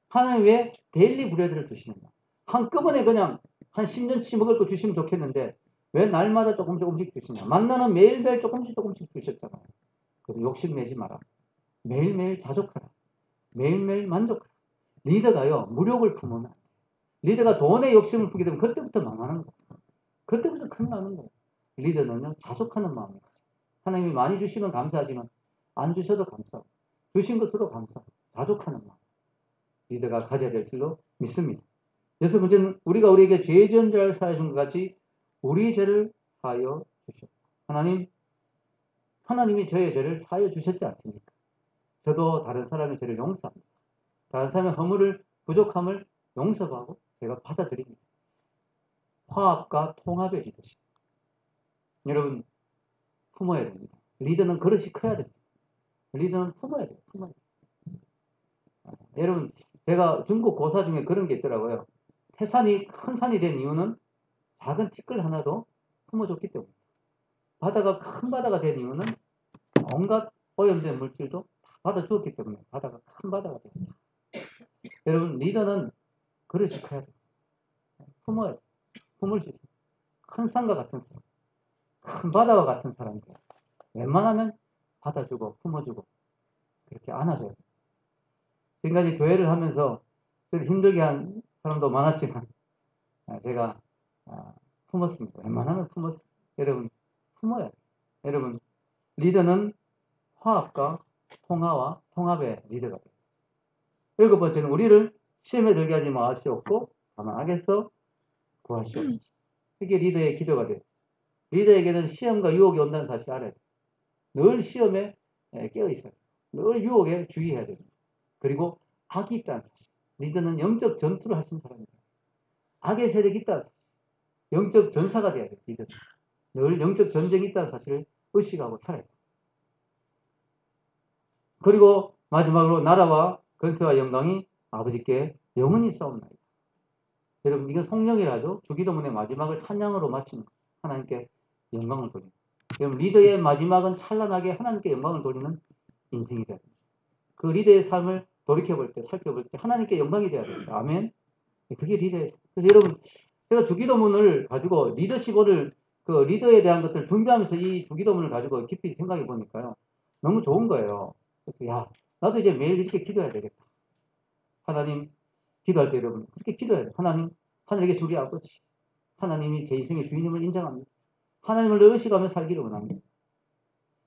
Speaker 1: 하나님 왜 데일리 브레드를 주시는 마음. 한꺼번에 그냥 한 10년치 먹을 거 주시면 좋겠는데 왜 날마다 조금씩 주시냐. 만나는 매일매일 조금씩 주셨잖아요. 그래서 욕심내지 마라. 매일매일 자족하라. 매일매일 만족하라. 리더가요, 무력을 품으면 안 돼. 리더가 돈에 욕심을 품게 되면 그때부터 망하는 거예요. 그때부터 큰일 나는 거예요. 리더는요, 자족하는 마음이에요. 하나님이 많이 주시면 감사하지만 안 주셔도 감사하고 주신 것으로 감사하고 자족하는 마음. 리더가 가져야 될 줄로 믿습니다. 여섯 번째는 우리가 우리에게 죄 지은 자를 사하여 준 것 같이 우리 죄를 사하여 주셨다. 하나님이 저의 죄를 사하여 주셨지 않습니까? 저도 다른 사람의 죄를 용서합니다. 다른 사람의 허물을, 부족함을 용서하고 제가 받아들입니다. 화합과 통합의 리더십. 여러분, 품어야 됩니다. 리더는 그릇이 커야 됩니다. 리더는 품어야 돼요. 품어야 돼요. 여러분, 제가 중국 고사 중에 그런 게 있더라고요. 태산이 큰 산이 된 이유는 작은 티끌 하나도 품어줬기 때문에. 바다가 큰 바다가 된 이유는 온갖 오염된 물질도 다 받아주었기 때문에 바다가 큰 바다가 됩니다. 여러분, 리더는 그릇이 커야 돼요. 품어야 돼요. 품을 수 있어요. 큰 산과 같은 사람, 큰 바다와 같은 사람들. 웬만하면 받아주고 품어주고 그렇게 안아줘야 돼요. 지금까지 교회를 하면서 힘들게 한 사람도 많았지만 제가 품었습니다. 웬만하면 품었습니다. 여러분 품어야 돼요. 여러분 리더는 화합과 통화와 통합의 리더가 돼요. 일곱 번째는 우리를 시험에 들게 하지 마시옵고 다만 악에서 구하시옵소서. 이게 리더의 기도가 돼요. 리더에게는 시험과 유혹이 온다는 사실을 알아야 돼요. 늘 시험에 깨어 있어야 돼요. 늘 유혹에 주의해야 됩니다. 그리고 악이 있다는 사실. 리더는 영적 전투를 하시는 사람입니다. 악의 세력이 있다는 사실. 영적 전사가 돼야 돼요. 리더는. 늘 영적 전쟁이 있다는 사실을 의식하고 살아야 돼요. 그리고 마지막으로 나라와 건세와 영광이 아버지께 영원히 싸움나이다. 여러분 이건 성령이라죠. 주기도문의 마지막을 찬양으로 마치는 거예요. 하나님께 영광을 돌리는. 여러분 리더의 마지막은 찬란하게 하나님께 영광을 돌리는 인생이 돼야 됩니다. 그 리더의 삶을 돌이켜볼 때, 살펴볼 때 하나님께 영광이 돼야 됩니다. 아멘. 그게 리더예요. 그래서 여러분 제가 주기도문을 가지고 리더십을 그 리더에 대한 것들을 준비하면서 이 주기도문을 가지고 깊이 생각해 보니까요. 너무 좋은 거예요. 그래서 야 나도 이제 매일 이렇게 기도해야 되겠다. 하나님 기도할 때 여러분 그렇게 기도해야 돼요. 하나님 하늘에 계신 우리 아버지 하나님이 제 인생의 주인임을 인정합니다. 하나님을 의식하며 살기를 원합니다.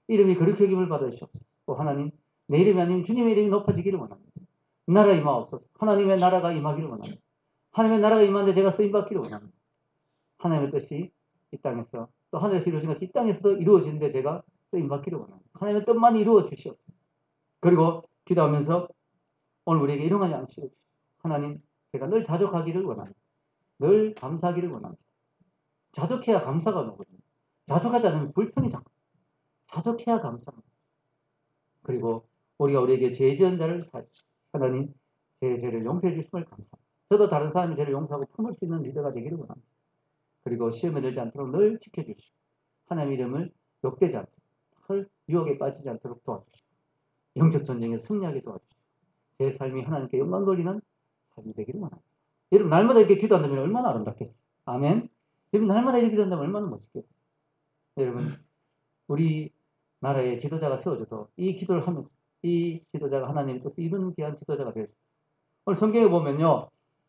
Speaker 1: 이름이 거룩히 여김을 받으시옵소서. 또 하나님 내 이름이 아닌 주님의 이름이 높아지기를 원합니다. 나라 임하옵소서. 하나님의 나라가 임하기를 원합니다. 하나님의 나라가 임하는데 제가 쓰임받기를 원합니다. 하나님의 뜻이 이 땅에서 또 하늘에서 이루어진 것이 이 땅에서도 이루어지는데 제가 쓰임받기를 원합니다. 하나님의 뜻만 이루어 주시옵소서. 그리고 기도하면서 오늘 우리에게 일용할 양식을 주시옵소서. 하나님 제가 늘 자족하기를 원합니다. 늘 감사하기를 원합니다. 자족해야 감사가 나거든요. 자족하지 않으면 불평이 자꾸. 자족해야 감사합니다. 그리고 우리가 우리에게 죄 지은 자를 사하시고 하나님 제 죄를 용서해 주심을 감사합니다. 저도 다른 사람의 죄를 용서하고 품을 수 있는 리더가 되기를 원합니다. 그리고 시험에 들지 않도록 늘 지켜주시고 하나님의 이름을 욕되지 않도록 유혹에 빠지지 않도록 도와주시고 영적 전쟁에 승리하게 도와주시고 제 삶이 하나님께 영광 돌리는 삶이 되기를 원합니다. 여러분 날마다 이렇게 기도한다면 얼마나 아름답겠어요. 아멘. 여러분 날마다 이렇게 기도한다면 얼마나 멋있겠어요. 여러분 우리 나라의 지도자가 세워져도 이 기도를 하면서 이 지도자가 하나님의 뜻을 이루는 귀한 지도자가 될 수 있어요. 오늘 성경에 보면요.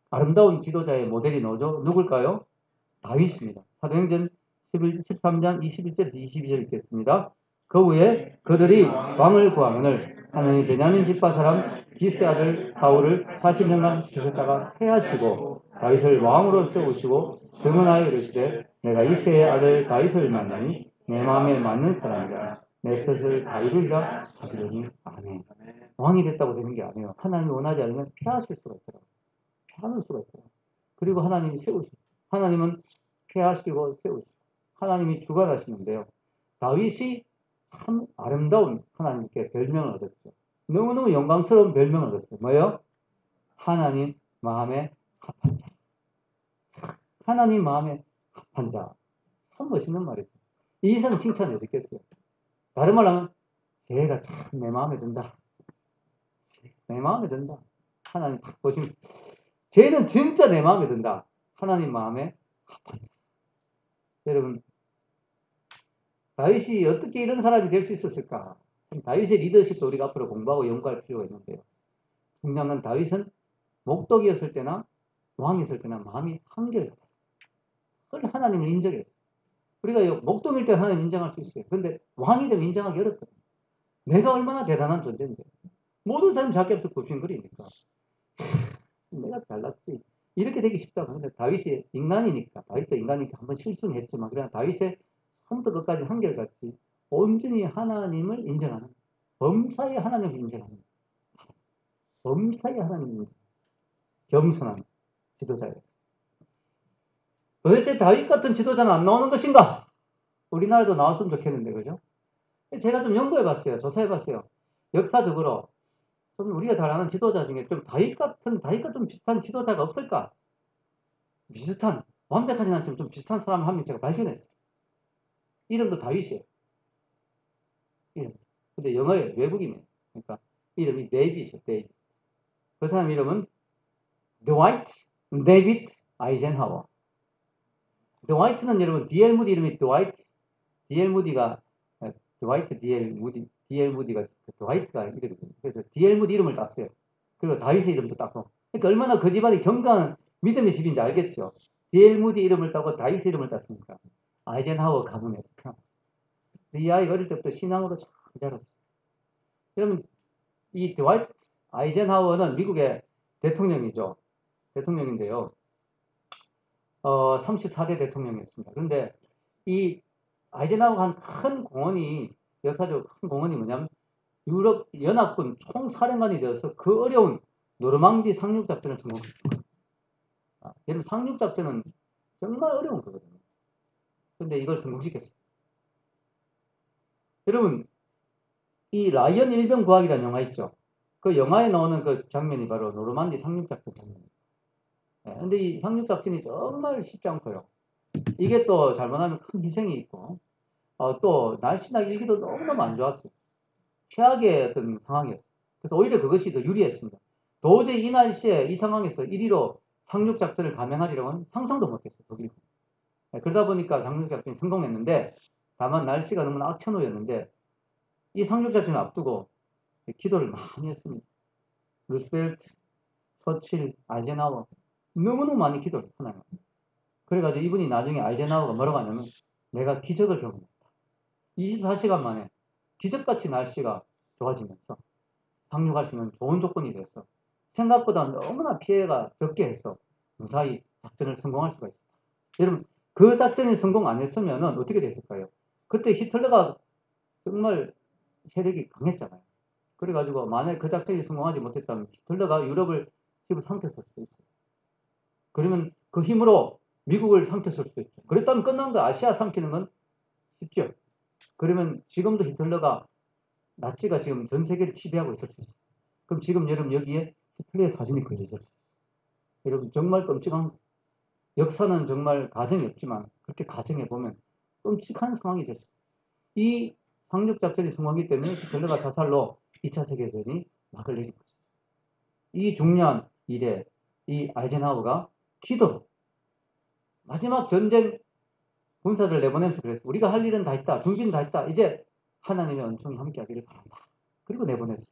Speaker 1: 아름다운 지도자의 모델이 누굴까요? 다윗입니다. 사도행전 13장 21절에서 22절 읽겠습니다. 그 후에 그들이 왕을 구하거늘 하나님 베냐민 집파 사람 기스의 아들 사울을 40년간 지켰다가 패하시고 다윗을 왕으로 세우시고 증언하여 이르시되 내가 이새의 아들 다윗을 만나니 내 마음에 맞는 사람이라 내 뜻을 다 이루리라 하시더니 아멘. 왕이 됐다고 되는 게 아니에요. 하나님이 원하지 않으면 패하실 수가 있더라고요. 패하는 수가 있어요. 그리고 하나님이 세우시고 하나님은 패하시고 세우시고 하나님이 주관하시는데요. 다윗이 참 아름다운 하나님께 별명을 얻었죠. 너무너무 영광스러운 별명을 얻었어요. 뭐예요? 하나님 마음에 합한 자. 하나님 마음에 합한 자. 참 멋있는 말이죠. 이 이상 칭찬이 어디 있겠어요? 다른 말로 하면 쟤가 참 내 마음에 든다. 내 마음에 든다. 하나님 딱 보시면 쟤는 진짜 내 마음에 든다. 하나님 마음에 합한 자. 여러분 다윗이 어떻게 이런 사람이 될 수 있었을까? 다윗의 리더십도 우리가 앞으로 공부하고 연구할 필요가 있는데요. 중요한 건 다윗은 목독이었을 때나 왕이었을 때나 마음이 한결같았어요. 그걸 하나님을 인정했어요. 우리가 목독일 때 하나님 인정할 수 있어요. 그런데 왕이 되면 인정하기 어렵거든요. 내가 얼마나 대단한 존재인데. 모든 사람이 자기 앞에서 굽신거리니까. 내가 잘났지. 이렇게 되기 쉽다고 하는데 다윗이 인간이니까, 다윗도 인간이니까 한번 실수는 했지만, 그냥 다윗의 처음부터 끝까지 한결같이 온전히 하나님을 인정하는, 범사에 하나님을 인정하는, 범사에 하나님을 인정하는 겸손한 지도자였어요. 도대체 다윗 같은 지도자는 안 나오는 것인가? 우리나라도 나왔으면 좋겠는데, 그죠? 제가 좀 연구해봤어요. 조사해봤어요. 역사적으로 좀 우리가 잘 아는 지도자 중에 좀 다윗과 좀 비슷한 지도자가 없을까? 비슷한, 완벽하진 않지만 좀 비슷한 사람 한 명 제가 발견했어요. 이름도 다윗이에요. 이름. 근데 영어에 외국인이에요. 그러니까 이름이 데이빗이에요. 데이빗. 그 사람 이름은 드와이트 데이빗 아이젠하워. 드와이트는 여러분 D.L. 무디 이름이 드와이트. D.L. 무디가 드와이트 D.L. 무디가 드와이트가 이름이거든요. 그래서 D.L. 무디 이름을 땄어요. 그리고 다윗의 이름도 땄고. 그러니까 얼마나 그 집안이 견고한 믿음의 집인지 알겠죠. D.L. 무디 이름을 따고 다윗의 이름을 땄으니까. 아이젠하워 가문에서 태어났어요. 이 아이가 어릴 때부터 신앙으로 잘 자랐어요. 여러분 이 드와이트 아이젠하워는 미국의 대통령이죠. 대통령인데요. 34대 대통령이었습니다. 그런데 이 아이젠하워가 한 큰 공헌이, 역사적 큰 공헌이 뭐냐면 유럽 연합군 총사령관이 되어서 그 어려운 노르망디 상륙작전을 성공했습니다. 여러분 상륙작전은 정말 어려운 거거든요. 그런데 이걸 성공시켰어요. 여러분 이 라이언 일병 구하기라는 영화 있죠. 그 영화에 나오는 그 장면이 바로 노르망디 상륙작전 장면입니다. 근데 이 상륙작전이 정말 쉽지 않고요. 이게 또 잘못하면 큰 희생이 있고, 또 날씨나 일기도 너무너무 안 좋았어요. 최악의 어떤 상황이었어요. 그래서 오히려 그것이 더 유리했습니다. 도저히 이 날씨에 이 상황에서 1위로 상륙작전을 감행하리라고는 상상도 못했어요. 독일. 그러다 보니까 상륙작전이 성공했는데, 다만 날씨가 너무 악천후였는데, 이 상륙작전을 앞두고 기도를 많이 했습니다. 루스벨트, 처칠, 아이젠하워 너무너무 많이 기도를 했어요. 그래가지고 이분이 나중에 아이젠하워가 뭐라고 하냐면 내가 기적을 경험했다. 24시간 만에 기적같이 날씨가 좋아지면서 상륙할 수 있는 좋은 조건이 됐어. 생각보다 너무나 피해가 적게 해서 무사히 작전을 성공할 수가 있었다. 여러분 그 작전이 성공 안 했으면 어떻게 됐을까요? 그때 히틀러가 정말 세력이 강했잖아요. 그래가지고 만약에 그 작전이 성공하지 못했다면 히틀러가 유럽을 집어삼켰을 수도 있어요. 그러면 그 힘으로 미국을 삼켰을 수도 있죠. 그랬다면 끝난 거 아시아 삼키는 건 쉽죠. 그러면 지금도 히틀러가 나치가 지금 전 세계를 지배하고 있을 수 있어요. 그럼 지금 여러분 여기에 히틀러의 사진이 걸려 있어요. 여러분 정말 끔찍한 역사는 정말 가정이 없지만 그렇게 가정해 보면 끔찍한 상황이 됐어요. 이 상륙작전이 성공하기 때문에 히틀러가 자살로 2차 세계대전이 막을 내린 거죠. 이 중요한 일에 이 아이젠하워가 기도로 마지막 전쟁 군사들 내보내면서 그랬어요. 우리가 할 일은 다 했다. 준비는 다 했다. 이제 하나님의 은총이 함께 하기를 바란다. 그리고 내보냈어요.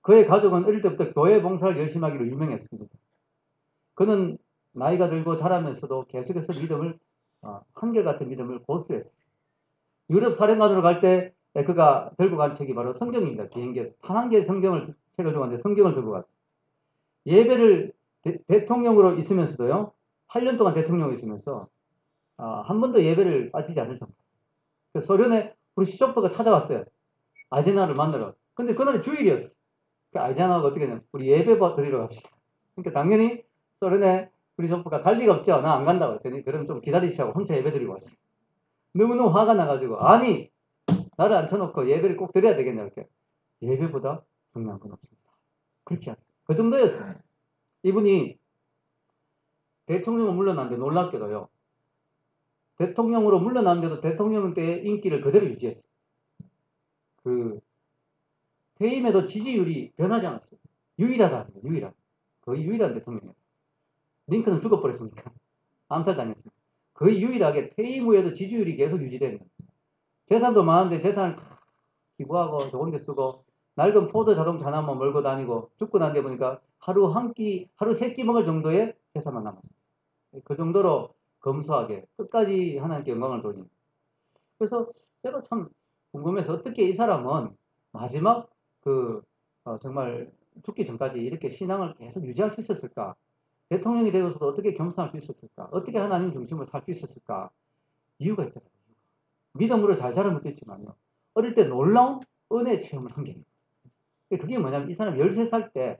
Speaker 1: 그의 가족은 어릴 때부터 교회 봉사를 열심히 하기로 유명했습니다. 그는 나이가 들고 자라면서도 계속해서 믿음을, 한결같은 믿음을 고수했어요. 유럽 사령관으로 갈 때 그가 들고 간 책이 바로 성경입니다. 비행기에서 단 한 개의 책을 들고 갔는데 성경을 들고 갔어요. 예배를 대통령으로 있으면서도요, 8년 동안 대통령으로 있으면서 한 번도 예배를 빠지지 않을 정도. 소련의 브루시초프가 찾아왔어요. 아제나를 만나러. 근데 그날이 주일이었어. 아제나가 어떻게 했냐면 우리 예배 드리러 갑시다. 그러니까 당연히 소련의 브루시초프가 갈 리가 없죠. 나 안 간다고 했더니 그럼 좀 기다리시라고 혼자 예배 드리고 왔어요. 너무너무 화가 나가지고 아니 나를 앉혀놓고 예배를 꼭 드려야 되겠냐 이렇게. 예배보다 중요한 건 없습니다. 그렇지 않아요. 그 정도였어요. 이분이 대통령으로 물러났는데 놀랍게도요. 대통령으로 물러났는데도 대통령 때의 인기를 그대로 유지했어요. 퇴임에도 지지율이 변하지 않았어요. 유일하다. 거의 유일한 대통령이에요. 링컨은 죽어버렸으니까. 암살당했습니다. 거의 유일하게 퇴임 후에도 지지율이 계속 유지되는 거예요. 재산도 많은데 재산을 다 기부하고 좋은 데 쓰고 낡은 포드 자동차 하나만 몰고 다니고 죽고 난 데 보니까 하루 세 끼 먹을 정도의 재산만 남았어요. 그 정도로 검소하게 끝까지 하나님께 영광을 돌립니다. 그래서 제가 참 궁금해서 어떻게 이 사람은 마지막 정말 죽기 전까지 이렇게 신앙을 계속 유지할 수 있었을까? 대통령이 되어서도 어떻게 겸손할 수 있었을까? 어떻게 하나님 중심으로 살 수 있었을까? 이유가 있더라고요. 믿음으로 잘 자라면 있겠지만요. 어릴 때 놀라운 은혜 체험을 한 게 있어요. 그게 뭐냐면 이 사람 13살 때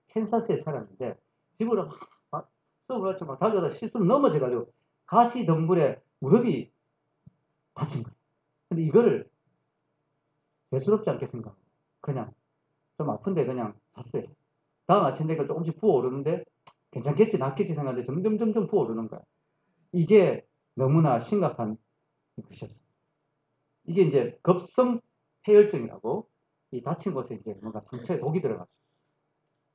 Speaker 1: 캔사스에 살았는데 집으로 막 수업을 하쳐 막 달려다 실수로 넘어져가지고 가시 덤불에 무릎이 다친 거예요. 근데 이거를 대수롭지 않게 생각하고 그냥 좀 아픈데 그냥 잤어요. 다음 아침 되니까 조금씩 부어오르는데 괜찮겠지 낫겠지 생각하는데 점점 부어오르는 거야. 이게 너무나 심각한 것이었어요. 이게 이제 급성 폐혈증이라고 이 다친 곳에 이제 뭔가 상처에 독이 들어갔어요.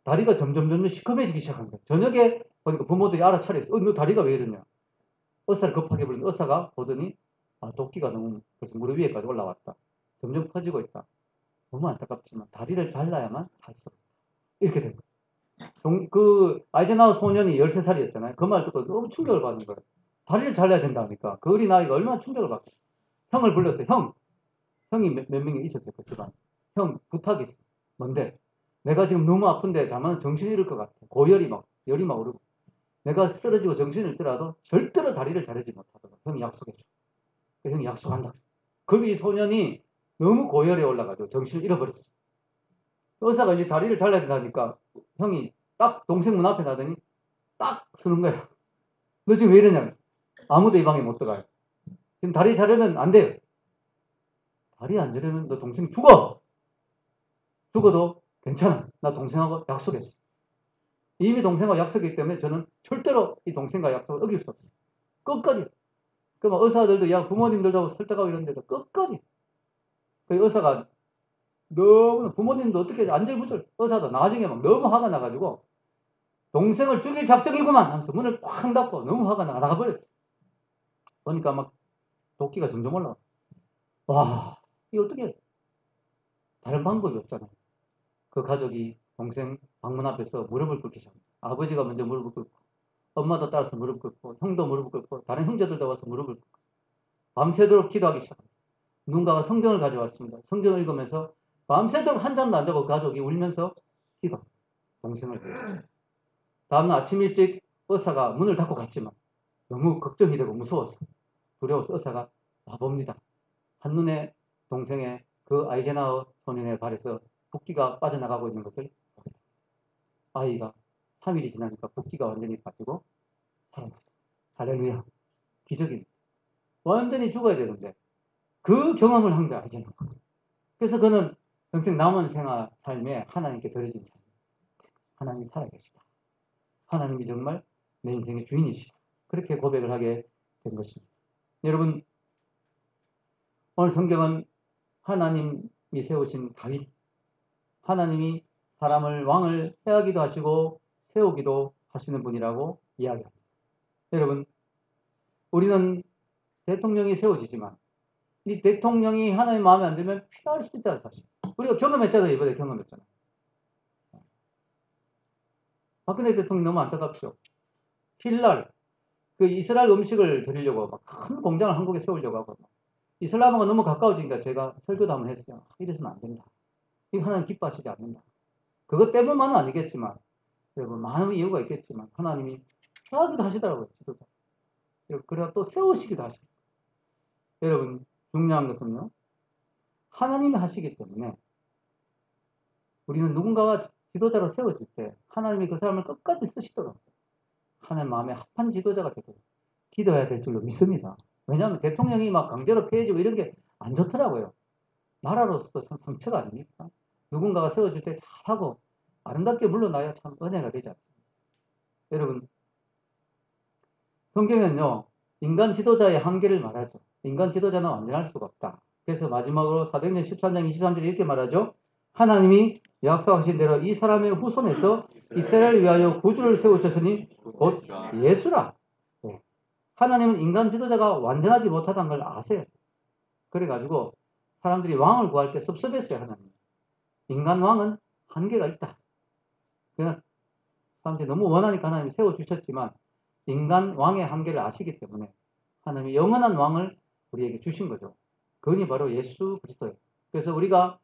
Speaker 1: 다리가 점점 시커매지기 시작합니다. 저녁에 보니까 부모들이 알아차렸어요. 너 다리가 왜 이러냐. 의사를 급하게 부른 의사가 보더니 도끼가 너무 무릎 위에까지 올라왔다. 점점 커지고 있다. 너무 안타깝지만 다리를 잘라야만 살 수 없다. 이렇게 된 거예요. 아이젠하워 소년이 13살이었잖아요. 그 말 듣고 너무 충격을 받은 거예요. 다리를 잘라야 된다니까. 그 어린아이가 얼마나 충격을 받겠어요. 형을 불렀어요. 형이 몇 명이 있었어요. 그 집안. 형 부탁이 있어. 뭔데? 내가 지금 너무 아픈데 자면 정신이 잃을 것 같아. 열이 막 오르고. 내가 쓰러지고 정신을 잃더라도 절대로 다리를 자르지 못하도록 형이 약속해줘. 형이 약속한다. 그럼 이 소년이 너무 고열에 올라가지고 정신을 잃어버렸어. 의사가 이제 다리를 잘라야 된다니까 형이 딱 동생 문 앞에 나더니 딱 서는 거야. 너 지금 왜 이러냐? 아무도 이 방에 못 들어가요. 지금 다리 자르면 안 돼요. 다리 안 자르면 너 동생 죽어. 죽어도 괜찮아. 나 동생하고 약속했어. 이미 동생과 약속이기 때문에 저는 절대로 이 동생과 약속을 어길 수 없어요. 끝까지. 그럼 의사들도 야 부모님들도 설득하고 이런데도 끝까지. 그 의사가 너무 부모님도 어떻게 안절부절 의사도 나중에 막 너무 화가 나가지고 동생을 죽일 작정이구만 하면서 문을 쾅 닫고 너무 화가 나가버렸어. 보니까 막 도끼가 점점 올라와. 와, 이거 어떻게 다른 방법이 없잖아요. 그 가족이 동생 방문 앞에서 무릎을 꿇기 시작합니다. 아버지가 먼저 무릎을 꿇고 엄마도 따라서 무릎 꿇고 형도 무릎 꿇고 다른 형제들도 와서 무릎을 꿇고 밤새도록 기도하기 시작합니다. 누군가가 성경을 가져왔습니다. 성경을 읽으면서 밤새도록 한 잠도 안 자고 가족이 울면서 기도. 동생을 위해서. 다음날 아침 일찍 의사가 문을 닫고 갔지만 너무 걱정이 되고 무서워서 두려워서 의사가 와봅니다. 한눈에 동생의 그 아이젠하워 소년의 발에서 붓기가 빠져나가고 있는 것을 봅니다. 아이가 3일이 지나니까 붓기가 완전히 빠지고 살아났습니다. 할렐루야. 기적입니다. 완전히 죽어야 되는데 그 경험을 한 거야 아이젠하워. 그래서 그는 평생 남은 삶에 하나님께 드려진 삶. 하나님이 살아계시다. 하나님이 정말 내 인생의 주인이시다. 그렇게 고백을 하게 된 것입니다. 여러분, 오늘 성경은 하나님이 세우신 다윗, 하나님이 사람을 왕을 해하기도 하시고 세우기도 하시는 분이라고 이야기합니다. 여러분, 우리는 대통령이 세워지지만 이 대통령이 하나님 마음에 안 들면 피할 수 있다는 사실. 우리가 경험했잖아요. 이번에 경험했잖아요. 박근혜 대통령 너무 안타깝죠. 힐날 그 이스라엘 음식을 드리려고 막 큰 공장을 한국에 세우려고 하고 이슬람하고 너무 가까워지니까 제가 설교도 한번 했어요. 이래서는 안 된다. 이거 하나님 기뻐하시지 않는다. 그것 때문만은 아니겠지만 여러분 많은 이유가 있겠지만 하나님이 해하기도 하시더라고요. 지도자. 그래서 또 세우시기도 하시고 여러분 중요한 것은요. 하나님이 하시기 때문에 우리는 누군가가 지도자로 세워질 때 하나님이 그 사람을 끝까지 쓰시더라고요. 하나님 마음에 합한 지도자가 되도록 기도해야 될 줄로 믿습니다. 왜냐하면 대통령이 막 강제로 폐해지고 이런 게 안 좋더라고요. 나라로서도 참 상처가 아닙니까? 누군가가 세워질 때 잘하고 아름답게 물러나야 참 은혜가 되지 않습니까? 여러분 성경은요 인간 지도자의 한계를 말하죠. 인간 지도자는 완전할 수가 없다. 그래서 마지막으로 사도행전 13장 23절에 이렇게 말하죠. 하나님이 약속하신 대로 이 사람의 후손에서 이스라엘을 위하여 구주를 세우셨으니 곧 예수라. 네. 하나님은 인간 지도자가 완전하지 못하다는 걸 아세요. 그래가지고 사람들이 왕을 구할 때 섭섭했어요. 하나님. 인간 왕은 한계가 있다. 그냥 사람들이 너무 원하니까 하나님이 세워주셨지만 인간 왕의 한계를 아시기 때문에 하나님이 영원한 왕을 우리에게 주신 거죠. 그분이 바로 예수 그리스도예요. 그래서 우리가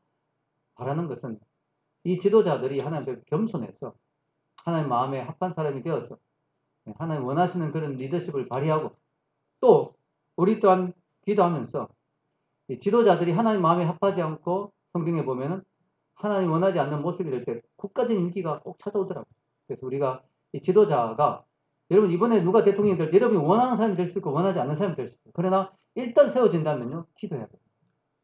Speaker 1: 바라는 것은 이 지도자들이 하나님 앞에 겸손해서 하나님 마음에 합한 사람이 되어서 하나님 원하시는 그런 리더십을 발휘하고 또 우리 또한 기도하면서 이 지도자들이 하나님 마음에 합하지 않고 성경에 보면은 하나님 원하지 않는 모습이 될 때 국가적인 인기가 꼭 찾아오더라고요. 그래서 우리가 이 지도자가 여러분 이번에 누가 대통령이 될지 여러분이 원하는 사람이 될 수 있고 원하지 않는 사람이 될 수 있고 그러나 일단 세워진다면요 기도해야 돼요.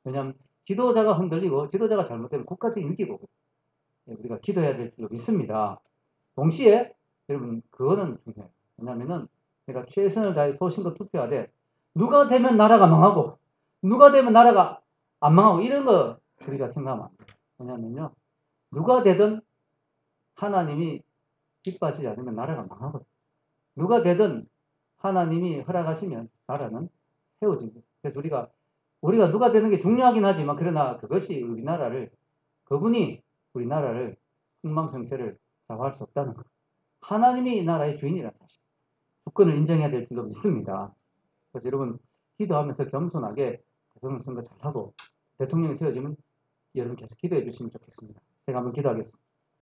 Speaker 1: 왜냐하면 지도자가 흔들리고 지도자가 잘못되면 국가적인 인기가 오거든요. 우리가 기도해야 될 줄로 믿습니다. 동시에 여러분 그거는 중요해요. 왜냐하면은 내가 최선을 다해 소신껏 투표하되 누가 되면 나라가 망하고 누가 되면 나라가 안 망하고 이런 거 우리가 생각하면 안 돼요. 왜냐하면요 누가 되든 하나님이 기뻐하시지 않으면 나라가 망하거든요. 누가 되든 하나님이 허락하시면 나라는 세워집니다. 그래서 우리가 누가 되는 게 중요하긴 하지만 그러나 그것이 그분이 우리나라를 흥망성쇠를 좌우할 수 없다는 것. 하나님이 이 나라의 주인이라는 사실. 주권을 인정해야 될 줄로 믿습니다. 그래서 여러분 기도하면서 겸손하게 대통령 선거 잘하고 대통령이 세워지면 여러분 계속 기도해 주시면 좋겠습니다. 제가 한번 기도하겠습니다.